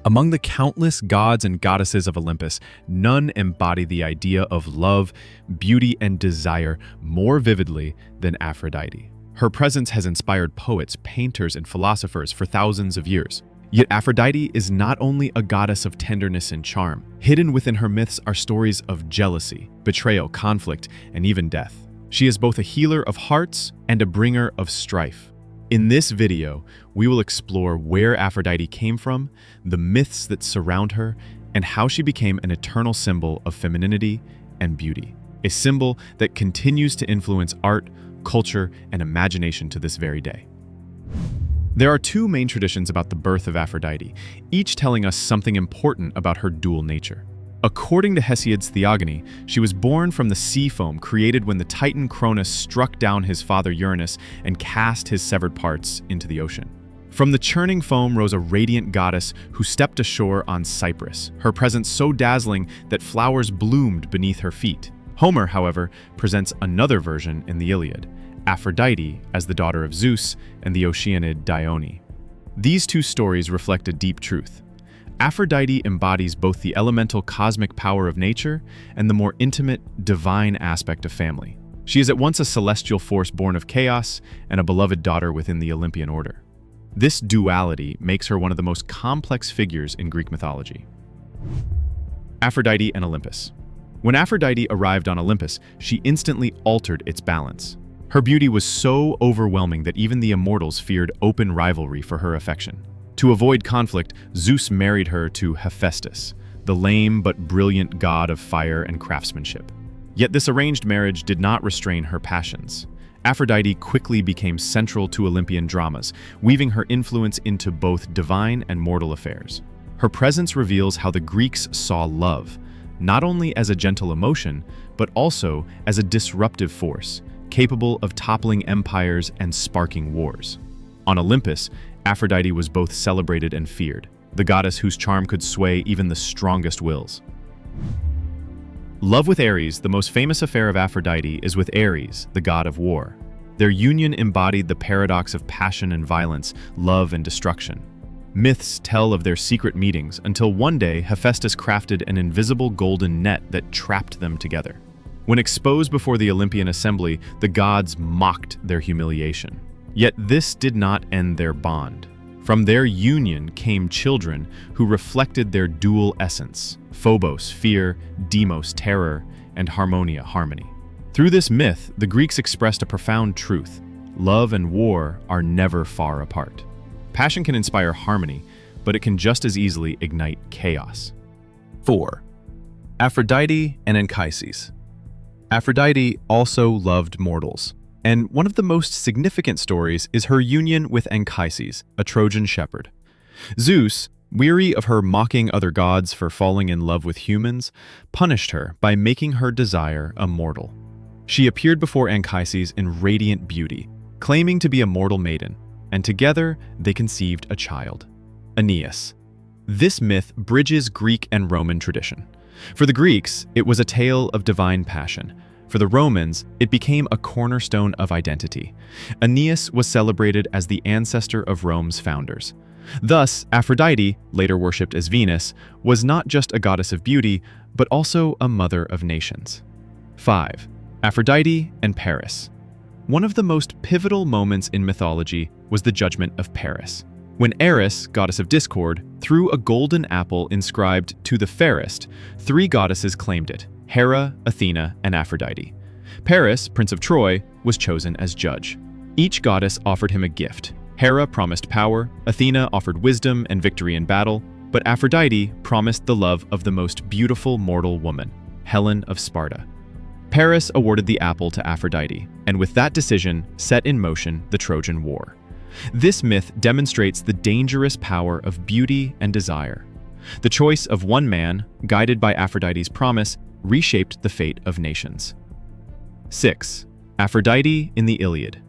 Among the countless gods and goddesses of Olympus, none embody the idea of love, beauty, and desire more vividly than Aphrodite. Her presence has inspired poets, painters, and philosophers for thousands of years. Yet Aphrodite is not only a goddess of tenderness and charm. Hidden within her myths are stories of jealousy, betrayal, conflict, and even death. She is both a healer of hearts and a bringer of strife. In this video, we will explore where Aphrodite came from, the myths that surround her, and how she became an eternal symbol of femininity and beauty. A symbol that continues to influence art, culture, and imagination to this very day. There are two main traditions about the birth of Aphrodite, each telling us something important about her dual nature. According to Hesiod's Theogony, she was born from the sea foam created when the Titan Cronus struck down his father Uranus and cast his severed parts into the ocean. From the churning foam rose a radiant goddess who stepped ashore on Cyprus, her presence so dazzling that flowers bloomed beneath her feet. Homer, however, presents another version in the Iliad, Aphrodite as the daughter of Zeus and the Oceanid Dione. These two stories reflect a deep truth. Aphrodite embodies both the elemental cosmic power of nature and the more intimate, divine aspect of family. She is at once a celestial force born of chaos and a beloved daughter within the Olympian order. This duality makes her one of the most complex figures in Greek mythology. Aphrodite and Olympus. When Aphrodite arrived on Olympus, she instantly altered its balance. Her beauty was so overwhelming that even the immortals feared open rivalry for her affection. To avoid conflict, Zeus married her to Hephaestus, the lame but brilliant god of fire and craftsmanship. Yet this arranged marriage did not restrain her passions. Aphrodite quickly became central to Olympian dramas, weaving her influence into both divine and mortal affairs. Her presence reveals how the Greeks saw love, not only as a gentle emotion, but also as a disruptive force, capable of toppling empires and sparking wars. On Olympus, Aphrodite was both celebrated and feared, the goddess whose charm could sway even the strongest wills. Love with Ares. The most famous affair of Aphrodite is with Ares, the god of war. Their union embodied the paradox of passion and violence, love and destruction. Myths tell of their secret meetings until one day Hephaestus crafted an invisible golden net that trapped them together. When exposed before the Olympian assembly, the gods mocked their humiliation. Yet this did not end their bond. From their union came children who reflected their dual essence: Phobos, fear; Deimos, terror; and Harmonia, harmony. Through this myth, the Greeks expressed a profound truth: love and war are never far apart. Passion can inspire harmony, but it can just as easily ignite chaos. 4. Aphrodite and Anchises. Aphrodite also loved mortals, and one of the most significant stories is her union with Anchises, a Trojan shepherd. Zeus, weary of her mocking other gods for falling in love with humans, punished her by making her desire a mortal. She appeared before Anchises in radiant beauty, claiming to be a mortal maiden, and together they conceived a child, Aeneas. This myth bridges Greek and Roman tradition. For the Greeks, it was a tale of divine passion. For the Romans, it became a cornerstone of identity. Aeneas was celebrated as the ancestor of Rome's founders. Thus, Aphrodite, later worshipped as Venus, was not just a goddess of beauty, but also a mother of nations. 5. Aphrodite and Paris. One of the most pivotal moments in mythology was the judgment of Paris, when Eris, goddess of discord, threw a golden apple inscribed "To the fairest." 3 goddesses claimed it: Hera, Athena, and Aphrodite. Paris, prince of Troy, was chosen as judge. Each goddess offered him a gift. Hera promised power, Athena offered wisdom and victory in battle, but Aphrodite promised the love of the most beautiful mortal woman, Helen of Sparta. Paris awarded the apple to Aphrodite, and with that decision set in motion the Trojan War. This myth demonstrates the dangerous power of beauty and desire. The choice of one man, guided by Aphrodite's promise, reshaped the fate of nations. 6. Aphrodite in the Iliad.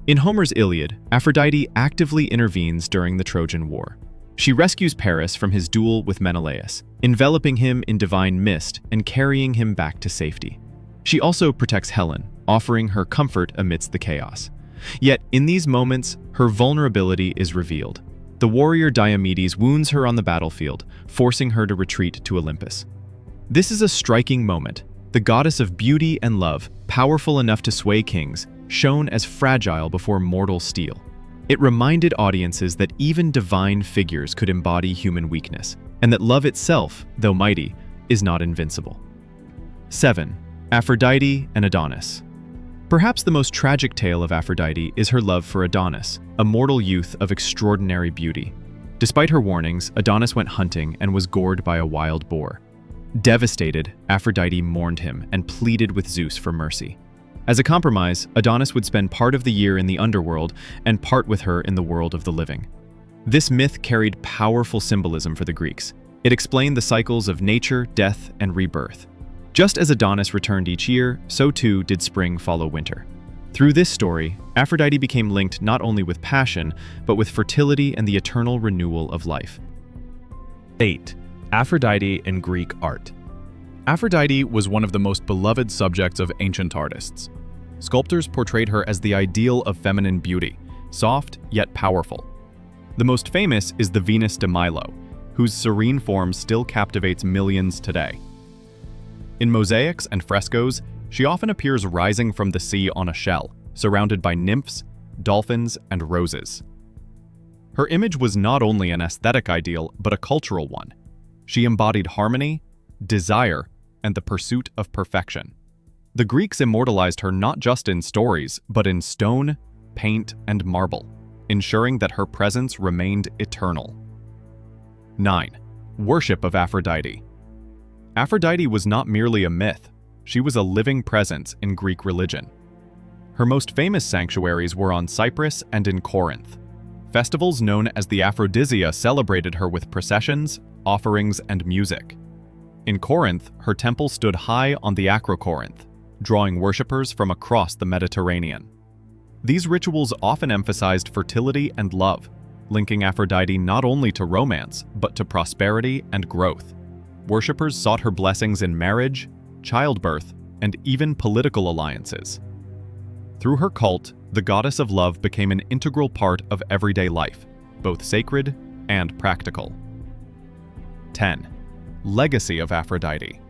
In Homer's Iliad, Aphrodite actively intervenes during the Trojan War. She rescues Paris from his duel with Menelaus, enveloping him in divine mist and carrying him back to safety. She also protects Helen, offering her comfort amidst the chaos. Yet, in these moments, her vulnerability is revealed. The warrior Diomedes wounds her on the battlefield, forcing her to retreat to Olympus. This is a striking moment. The goddess of beauty and love, powerful enough to sway kings, shown as fragile before mortal steel. It reminded audiences that even divine figures could embody human weakness, and that love itself, though mighty, is not invincible. 7. Aphrodite and Adonis. Perhaps the most tragic tale of Aphrodite is her love for Adonis, a mortal youth of extraordinary beauty. Despite her warnings, Adonis went hunting and was gored by a wild boar. Devastated, Aphrodite mourned him and pleaded with Zeus for mercy. As a compromise, Adonis would spend part of the year in the underworld and part with her in the world of the living. This myth carried powerful symbolism for the Greeks. It explained the cycles of nature, death, and rebirth. Just as Adonis returned each year, so too did spring follow winter. Through this story, Aphrodite became linked not only with passion, but with fertility and the eternal renewal of life. 8. Aphrodite in Greek art. Aphrodite was one of the most beloved subjects of ancient artists. Sculptors portrayed her as the ideal of feminine beauty, soft yet powerful. The most famous is the Venus de Milo, whose serene form still captivates millions today. In mosaics and frescoes, she often appears rising from the sea on a shell, surrounded by nymphs, dolphins, and roses. Her image was not only an aesthetic ideal, but a cultural one. She embodied harmony, desire, and the pursuit of perfection. The Greeks immortalized her not just in stories, but in stone, paint, and marble, ensuring that her presence remained eternal. 9. Worship of Aphrodite. Aphrodite was not merely a myth, she was a living presence in Greek religion. Her most famous sanctuaries were on Cyprus and in Corinth. Festivals known as the Aphrodisia celebrated her with processions, offerings, and music. In Corinth, her temple stood high on the Acrocorinth, drawing worshippers from across the Mediterranean. These rituals often emphasized fertility and love, linking Aphrodite not only to romance, but to prosperity and growth. Worshippers sought her blessings in marriage, childbirth, and even political alliances. Through her cult, the goddess of love became an integral part of everyday life, both sacred and practical. 10. Legacy of Aphrodite.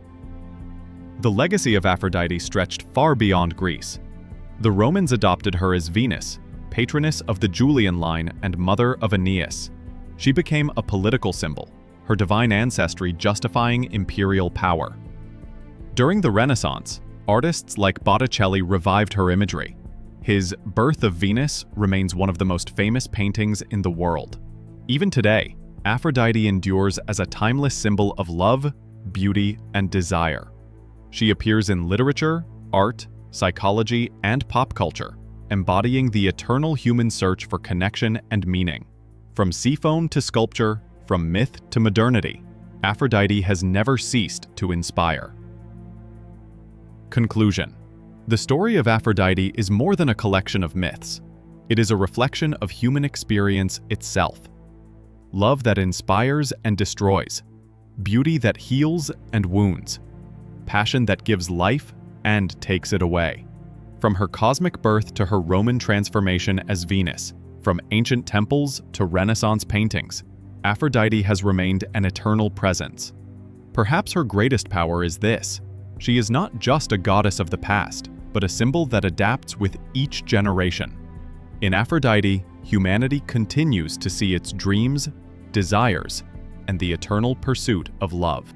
The legacy of Aphrodite stretched far beyond Greece. The Romans adopted her as Venus, patroness of the Julian line and mother of Aeneas. She became a political symbol, her divine ancestry justifying imperial power. During the Renaissance, artists like Botticelli revived her imagery. His Birth of Venus remains one of the most famous paintings in the world. Even today, Aphrodite endures as a timeless symbol of love, beauty, and desire. She appears in literature, art, psychology, and pop culture, embodying the eternal human search for connection and meaning. From seafoam to sculpture, from myth to modernity, Aphrodite has never ceased to inspire. Conclusion. The story of Aphrodite is more than a collection of myths. It is a reflection of human experience itself. Love that inspires and destroys, beauty that heals and wounds, passion that gives life and takes it away. From her cosmic birth to her Roman transformation as Venus, from ancient temples to Renaissance paintings, Aphrodite has remained an eternal presence. Perhaps her greatest power is this: she is not just a goddess of the past, but a symbol that adapts with each generation. In Aphrodite, humanity continues to see its dreams, desires, and the eternal pursuit of love.